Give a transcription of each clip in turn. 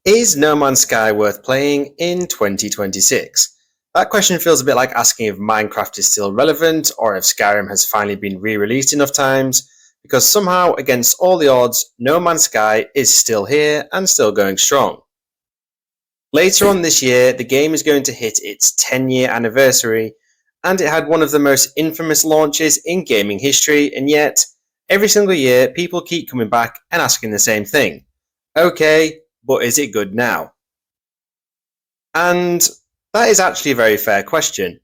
Is No Man's Sky worth playing in 2026? That question feels a bit like asking if Minecraft is still relevant or if Skyrim has finally been re-released enough times, because somehow, against all the odds, No Man's Sky is still here and still going strong. Later on this year, the game is going to hit its 10-year anniversary, and it had one of the most infamous launches in gaming history, and yet, every single year, people keep coming back and asking the same thing. Okay, but is it good now? And that is actually a very fair question.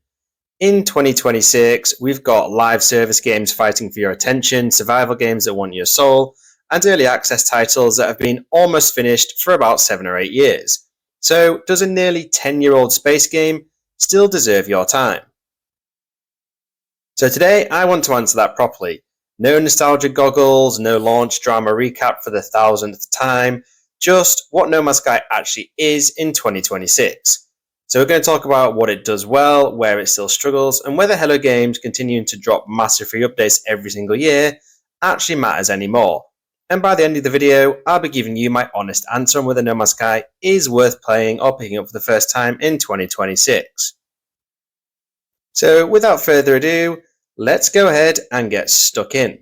In 2026, we've got live service games fighting for your attention, survival games that want your soul, and early access titles that have been almost finished for about 7 or 8 years. So, does a nearly 10-year-old space game still deserve your time? So today, I want to answer that properly. No nostalgia goggles, no launch drama recap for the 1000th time, just what No Man's Sky actually is in 2026. So we're going to talk about what it does well, where it still struggles, and whether Hello Games continuing to drop massive free updates every single year actually matters anymore. And by the end of the video, I'll be giving you my honest answer on whether No Man's Sky is worth playing or picking up for the first time in 2026. So without further ado, let's go ahead and get stuck in.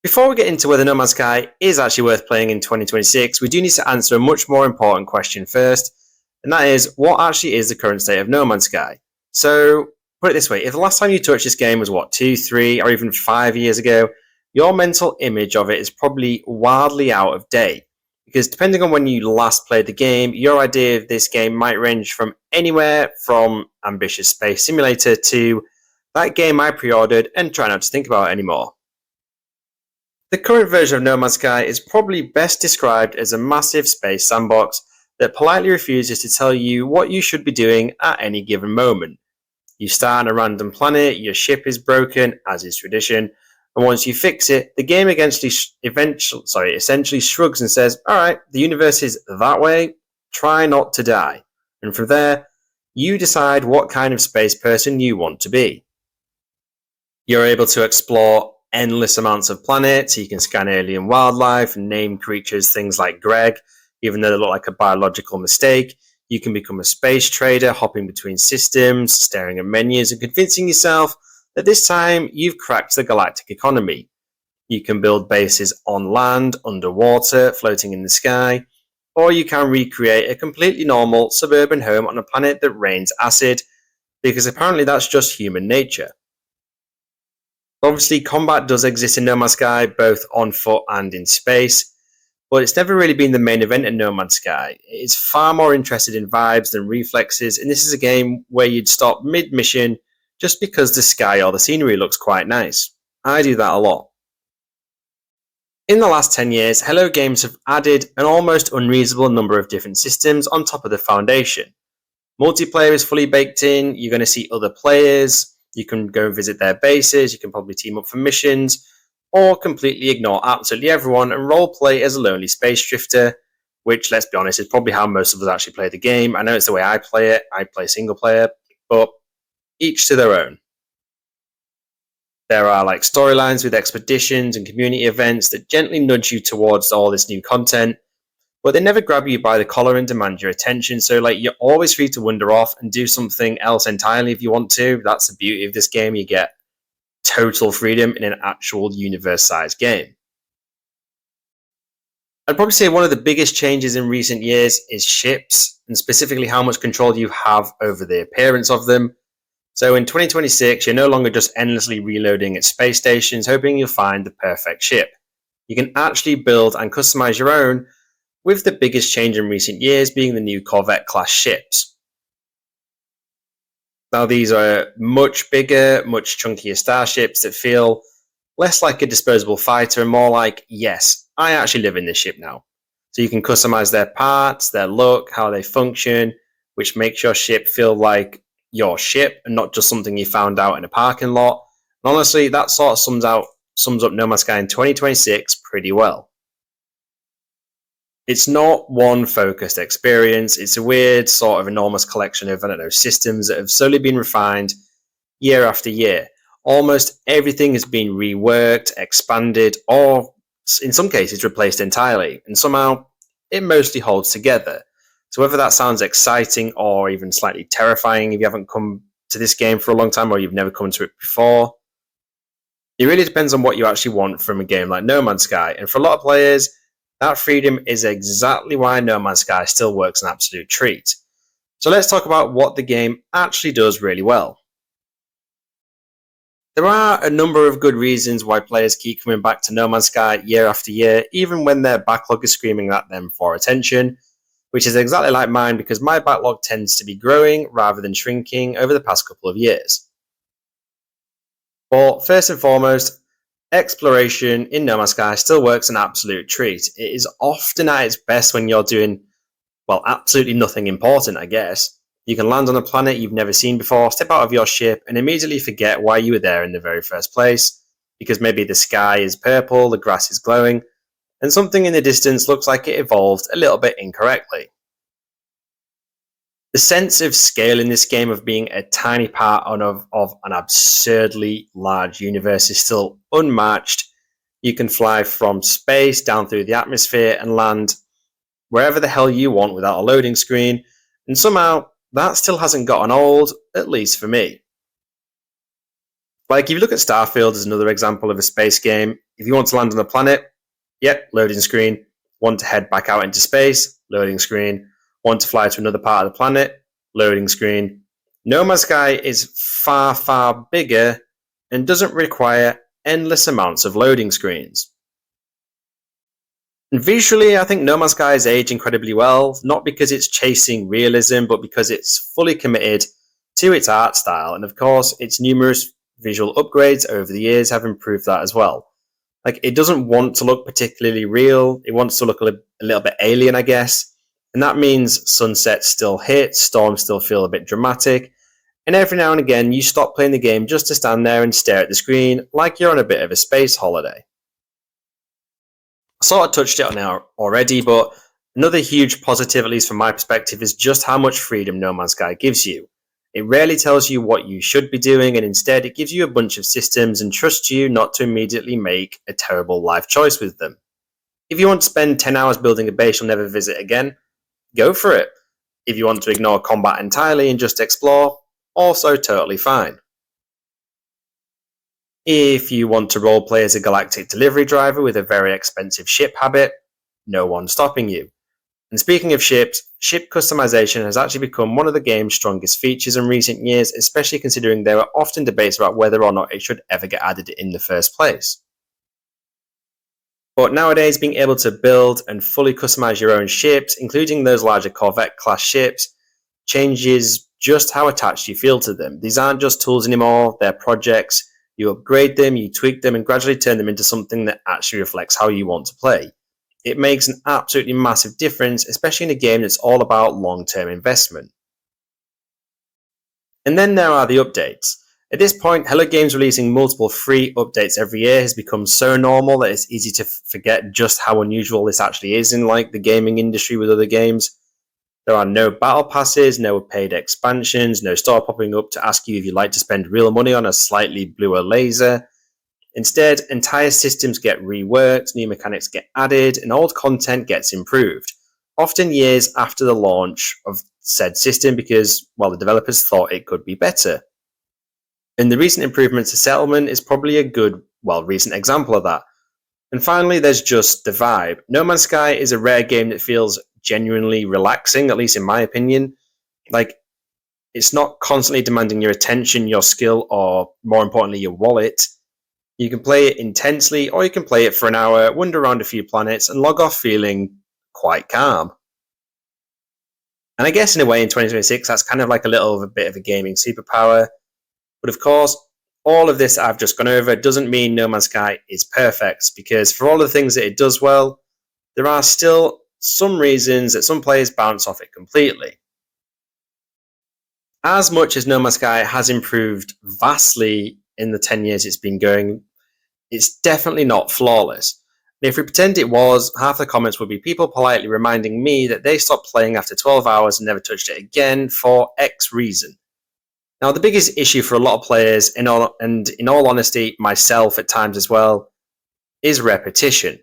Before we get into whether No Man's Sky is actually worth playing in 2026, we do need to answer a much more important question first, and that is, what actually is the current state of No Man's Sky? So, put it this way, if the last time you touched this game was 2, 3, or even 5 years ago, your mental image of it is probably wildly out of date. Because depending on when you last played the game, your idea of this game might range from anywhere from ambitious space simulator to that game I pre-ordered and try not to think about it anymore. The current version of No Man's Sky is probably best described as a massive space sandbox that politely refuses to tell you what you should be doing at any given moment. You start on a random planet, your ship is broken, as is tradition, and once you fix it, the game essentially shrugs and says, alright, the universe is that way, try not to die. And from there, you decide what kind of space person you want to be. You're able to explore endless amounts of planets, you can scan alien wildlife and name creatures things like Greg, even though they look like a biological mistake. You can become a space trader, hopping between systems, staring at menus, and convincing yourself that this time you've cracked the galactic economy. You can build bases on land, underwater, floating in the sky, or you can recreate a completely normal suburban home on a planet that rains acid, because apparently that's just human nature. Obviously, combat does exist in No Man's Sky, both on foot and in space, but it's never really been the main event in No Man's Sky. It's far more interested in vibes than reflexes, and this is a game where you'd stop mid-mission just because the sky or the scenery looks quite nice. I do that a lot. In the last 10 years, Hello Games have added an almost unreasonable number of different systems on top of the foundation. Multiplayer is fully baked in, you're going to see other players, you can go and visit their bases, you can probably team up for missions, or completely ignore absolutely everyone and roleplay as a lonely space drifter, which, let's be honest, is probably how most of us actually play the game. I know it's the way I play single player, but each to their own. There are storylines with expeditions and community events that gently nudge you towards all this new content, but they never grab you by the collar and demand your attention, so you're always free to wander off and do something else entirely if you want to. That's the beauty of this game, you get total freedom in an actual universe-sized game. I'd probably say one of the biggest changes in recent years is ships, and specifically how much control you have over the appearance of them. So in 2026, you're no longer just endlessly reloading at space stations, hoping you'll find the perfect ship. You can actually build and customize your own, with the biggest change in recent years being the new Corvette-class ships. Now these are much bigger, much chunkier starships that feel less like a disposable fighter and more like, yes, I actually live in this ship now. So you can customize their parts, their look, how they function, which makes your ship feel like your ship and not just something you found out in a parking lot. And honestly, that sort of sums up No Man's Sky in 2026 pretty well. It's not one focused experience, it's a weird sort of enormous collection of, systems that have slowly been refined year after year. Almost everything has been reworked, expanded, or in some cases replaced entirely. And somehow, it mostly holds together. So whether that sounds exciting or even slightly terrifying if you haven't come to this game for a long time or you've never come to it before, it really depends on what you actually want from a game like No Man's Sky. And for a lot of players, that freedom is exactly why No Man's Sky still works an absolute treat. So let's talk about what the game actually does really well. There are a number of good reasons why players keep coming back to No Man's Sky year after year, even when their backlog is screaming at them for attention, which is exactly like mine because my backlog tends to be growing rather than shrinking over the past couple of years. But first and foremost, exploration in No Man's Sky still works an absolute treat. It is often at its best when you're doing, well, absolutely nothing important, I guess. You can land on a planet you've never seen before, step out of your ship, and immediately forget why you were there in the very first place, because maybe the sky is purple, the grass is glowing, and something in the distance looks like it evolved a little bit incorrectly. The sense of scale in this game of being a tiny part of an absurdly large universe is still unmatched. You can fly from space down through the atmosphere and land wherever the hell you want without a loading screen, and somehow that still hasn't gotten old, at least for me. Like, if you look at Starfield as another example of a space game, if you want to land on a planet, yep, loading screen. Want to head back out into space, loading screen. Want to fly to another part of the planet, loading screen. No Man's Sky is far, far bigger and doesn't require endless amounts of loading screens. And visually, I think No Man's Sky has aged incredibly well, not because it's chasing realism, but because it's fully committed to its art style. And of course, its numerous visual upgrades over the years have improved that as well. Like, it doesn't want to look particularly real. It wants to look a little bit alien, I guess. And that means sunsets still hit, storms still feel a bit dramatic. And every now and again, you stop playing the game just to stand there and stare at the screen like you're on a bit of a space holiday. I sort of touched it on now already, but another huge positive, at least from my perspective, is just how much freedom No Man's Sky gives you. It rarely tells you what you should be doing, and instead it gives you a bunch of systems and trusts you not to immediately make a terrible life choice with them. If you want to spend 10 hours building a base you'll never visit again, go for it. If you want to ignore combat entirely and just explore, also totally fine. If you want to roleplay as a galactic delivery driver with a very expensive ship habit, no one's stopping you. And speaking of ships, ship customization has actually become one of the game's strongest features in recent years, especially considering there are often debates about whether or not it should ever get added in the first place. But nowadays, being able to build and fully customize your own ships, including those larger Corvette-class ships, changes just how attached you feel to them. These aren't just tools anymore, they're projects. You upgrade them, you tweak them, and gradually turn them into something that actually reflects how you want to play. It makes an absolutely massive difference, especially in a game that's all about long-term investment. And then there are the updates. At this point, Hello Games releasing multiple free updates every year has become so normal that it's easy to forget just how unusual this actually is in the gaming industry with other games. There are no battle passes, no paid expansions, no store popping up to ask you if you'd like to spend real money on a slightly bluer laser. Instead, entire systems get reworked, new mechanics get added, and old content gets improved, often years after the launch of said system because, well, the developers thought it could be better. And the recent improvements to settlement is probably a good, recent example of that. And finally, there's just the vibe. No Man's Sky is a rare game that feels genuinely relaxing, at least in my opinion. It's not constantly demanding your attention, your skill, or more importantly, your wallet. You can play it intensely, or you can play it for an hour, wander around a few planets, and log off feeling quite calm. And I guess in a way, in 2026, that's kind of like a bit of a gaming superpower. But of course, all of this I've just gone over doesn't mean No Man's Sky is perfect, because for all the things that it does well, there are still some reasons that some players bounce off it completely. As much as No Man's Sky has improved vastly in the 10 years it's been going, it's definitely not flawless. And if we pretend it was, half the comments would be people politely reminding me that they stopped playing after 12 hours and never touched it again for X reason. Now, the biggest issue for a lot of players, in all honesty, myself at times as well, is repetition.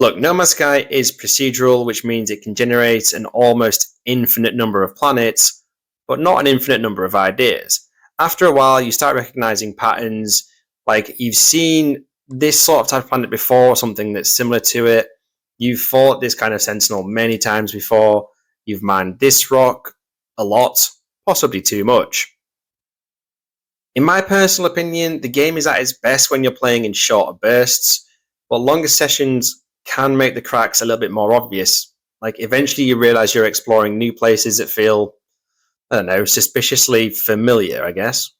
Look, No Man's Sky is procedural, which means it can generate an almost infinite number of planets, but not an infinite number of ideas. After a while, you start recognizing patterns, like you've seen this sort of type of planet before, or something that's similar to it. You've fought this kind of sentinel many times before. You've mined this rock a lot, possibly too much. In my personal opinion, the game is at its best when you're playing in shorter bursts, but longer sessions can make the cracks a little bit more obvious. Like eventually you realize you're exploring new places that feel, I don't know, suspiciously familiar, I guess.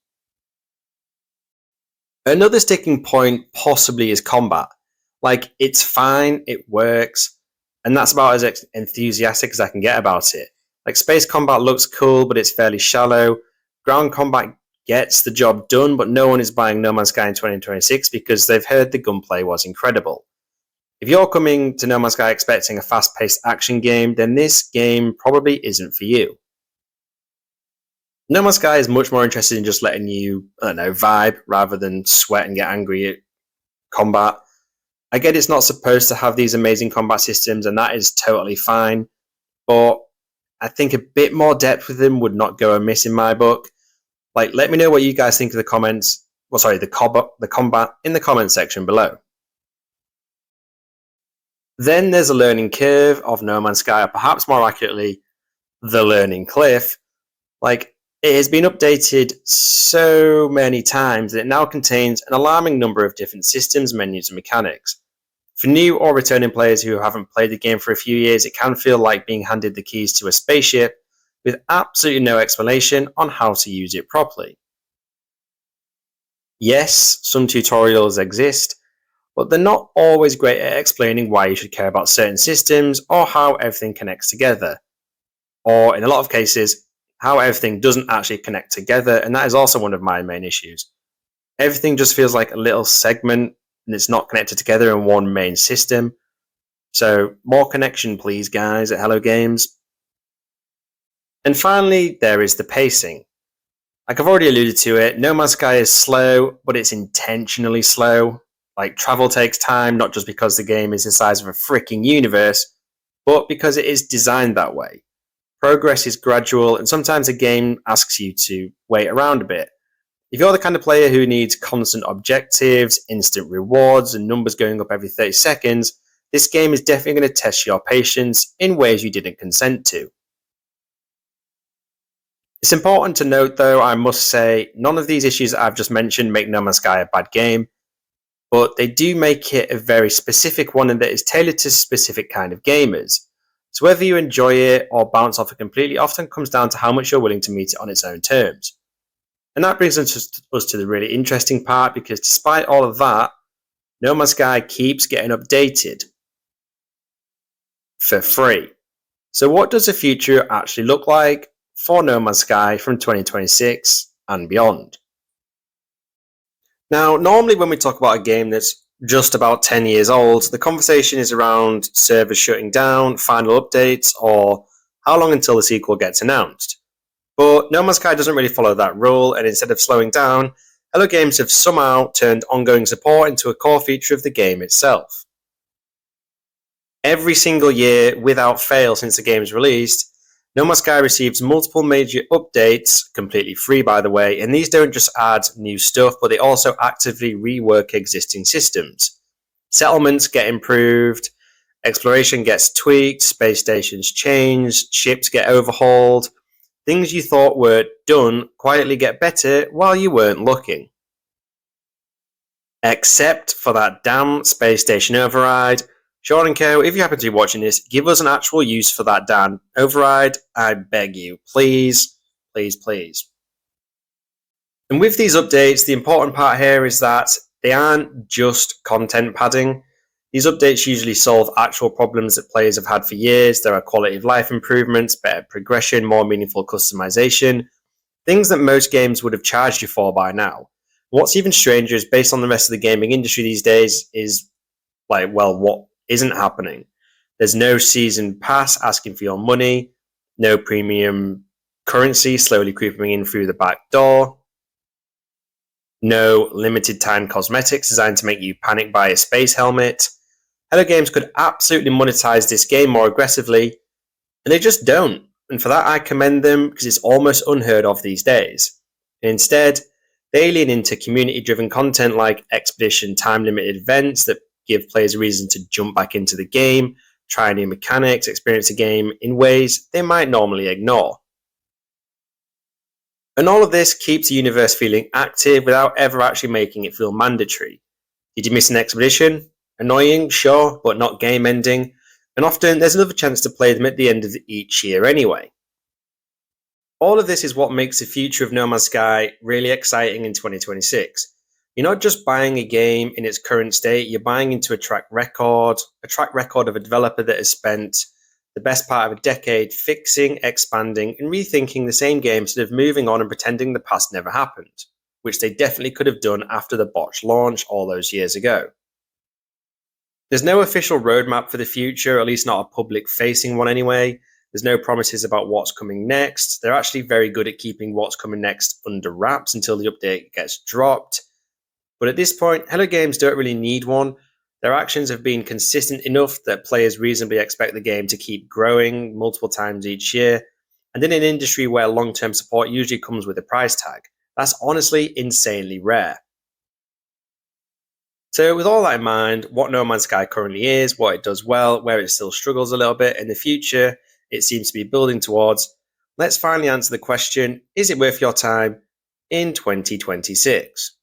Another sticking point possibly is combat. Like it's fine, it works, and that's about as enthusiastic as I can get about it. Like space combat looks cool, but it's fairly shallow. Ground combat gets the job done, but no one is buying No Man's Sky in 2026 because they've heard the gunplay was incredible. If you're coming to No Man's Sky expecting a fast-paced action game, then this game probably isn't for you. No Man's Sky is much more interested in just letting you, I don't know, vibe rather than sweat and get angry at combat. I get it's not supposed to have these amazing combat systems, and that is totally fine, but I think a bit more depth with them would not go amiss in my book. Like, let me know what you guys think of the comments. Well, sorry, the combat in the comment section below. Then there's a learning curve of No Man's Sky, or perhaps more accurately, the learning cliff. Like, it has been updated so many times that it now contains an alarming number of different systems, menus, and mechanics. For new or returning players who haven't played the game for a few years, it can feel like being handed the keys to a spaceship with absolutely no explanation on how to use it properly. Yes, some tutorials exist, but they're not always great at explaining why you should care about certain systems or how everything connects together. Or, in a lot of cases, how everything doesn't actually connect together, and that is also one of my main issues. Everything just feels like a little segment, and it's not connected together in one main system. So, more connection please, guys, at Hello Games. And finally, there is the pacing. Like I've already alluded to it, No Man's Sky is slow, but it's intentionally slow. Like, travel takes time, not just because the game is the size of a freaking universe, but because it is designed that way. Progress is gradual, and sometimes a game asks you to wait around a bit. If you're the kind of player who needs constant objectives, instant rewards, and numbers going up every 30 seconds, this game is definitely going to test your patience in ways you didn't consent to. It's important to note, though, I must say, none of these issues I've just mentioned make No Man's Sky a bad game, but they do make it a very specific one and that is tailored to a specific kind of gamers. So whether you enjoy it or bounce off it completely often comes down to how much you're willing to meet it on its own terms. And that brings us to the really interesting part, because despite all of that, No Man's Sky keeps getting updated for free. So what does the future actually look like for No Man's Sky from 2026 and beyond? Now, normally when we talk about a game that's just about 10 years old, the conversation is around servers shutting down, final updates, or how long until the sequel gets announced. But No Man's Sky doesn't really follow that rule, and instead of slowing down, Hello Games have somehow turned ongoing support into a core feature of the game itself. Every single year, without fail since the game is released, No Man's Sky receives multiple major updates, completely free by the way, and these don't just add new stuff, but they also actively rework existing systems. Settlements get improved, exploration gets tweaked, space stations change, ships get overhauled. Things you thought were done quietly get better while you weren't looking. Except for that damn space station override. Sean and Co, if you happen to be watching this, give us an actual use for that damn override. I beg you. Please, please, please. And with these updates, the important part here is that they aren't just content padding. These updates usually solve actual problems that players have had for years. There are quality of life improvements, better progression, more meaningful customization, things that most games would have charged you for by now. What's even stranger is, based on the rest of the gaming industry these days, is like, well, what isn't happening? There's no season pass asking for your money, no premium currency slowly creeping in through the back door, no limited time cosmetics designed to make you panic buy a space helmet. Hello Games could absolutely monetize this game more aggressively, and they just don't. And for that, I commend them because it's almost unheard of these days. And instead, they lean into community-driven content like expedition time-limited events that give players a reason to jump back into the game, try new mechanics, experience the game in ways they might normally ignore. And all of this keeps the universe feeling active without ever actually making it feel mandatory. Did you miss an expedition? Annoying, sure, but not game ending. And often there's another chance to play them at the end of each year anyway. All of this is what makes the future of No Man's Sky really exciting in 2026. You're not just buying a game in its current state, you're buying into a track record of a developer that has spent the best part of a decade fixing, expanding, and rethinking the same game instead of moving on and pretending the past never happened, which they definitely could have done after the botched launch all those years ago. There's no official roadmap for the future, at least not a public-facing one anyway. There's no promises about what's coming next. They're actually very good at keeping what's coming next under wraps until the update gets dropped. But at this point, Hello Games don't really need one. Their actions have been consistent enough that players reasonably expect the game to keep growing multiple times each year. And in an industry where long-term support usually comes with a price tag, that's honestly insanely rare. So with all that in mind, what No Man's Sky currently is, what it does well, where it still struggles a little bit, in the future it seems to be building towards, let's finally answer the question, is it worth your time in 2026?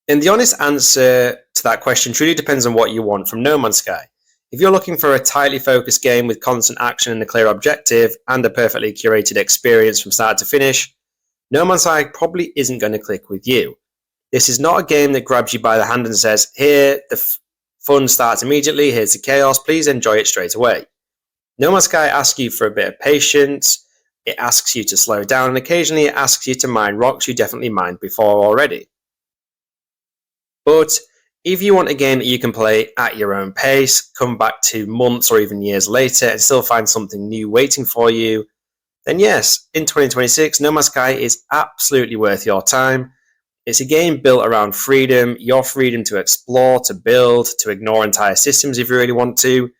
And the honest answer to that question truly depends on what you want from No Man's Sky. If you're looking for a tightly focused game with constant action and a clear objective, and a perfectly curated experience from start to finish, No Man's Sky probably isn't going to click with you. This is not a game that grabs you by the hand and says, here, the fun starts immediately, here's the chaos, please enjoy it straight away. No Man's Sky asks you for a bit of patience, it asks you to slow down, and occasionally it asks you to mine rocks you definitely mined before already. But if you want a game that you can play at your own pace, come back to months or even years later and still find something new waiting for you, then yes, in 2026, No Man's Sky is absolutely worth your time. It's a game built around freedom, your freedom to explore, to build, to ignore entire systems if you really want to,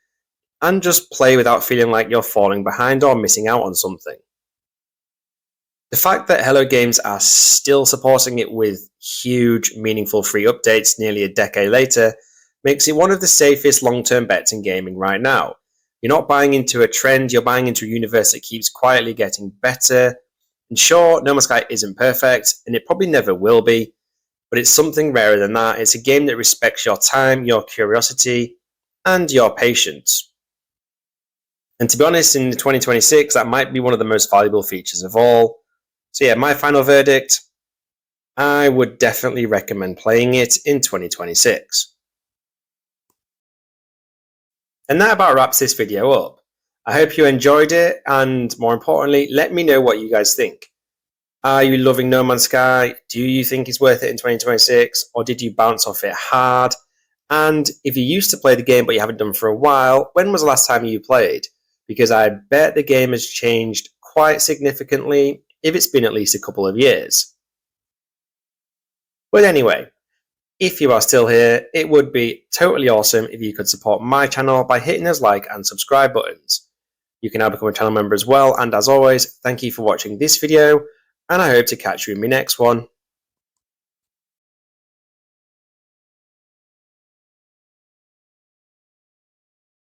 and just play without feeling like you're falling behind or missing out on something. The fact that Hello Games are still supporting it with huge, meaningful free updates nearly a decade later makes it one of the safest long-term bets in gaming right now. You're not buying into a trend, you're buying into a universe that keeps quietly getting better. And sure, No Man's Sky isn't perfect, and it probably never will be, but it's something rarer than that. It's a game that respects your time, your curiosity, and your patience. And to be honest, in 2026, that might be one of the most valuable features of all. So yeah, my final verdict, I would definitely recommend playing it in 2026. And that about wraps this video up. I hope you enjoyed it, and more importantly, let me know what you guys think. Are you loving No Man's Sky? Do you think it's worth it in 2026, or did you bounce off it hard? And if you used to play the game but you haven't done for a while, when was the last time you played? Because I bet the game has changed quite significantly if it's been at least a couple of years. But anyway, if you are still here, it would be totally awesome if you could support my channel by hitting those like and subscribe buttons. You can now become a channel member as well, and as always, thank you for watching this video, and I hope to catch you in my next one.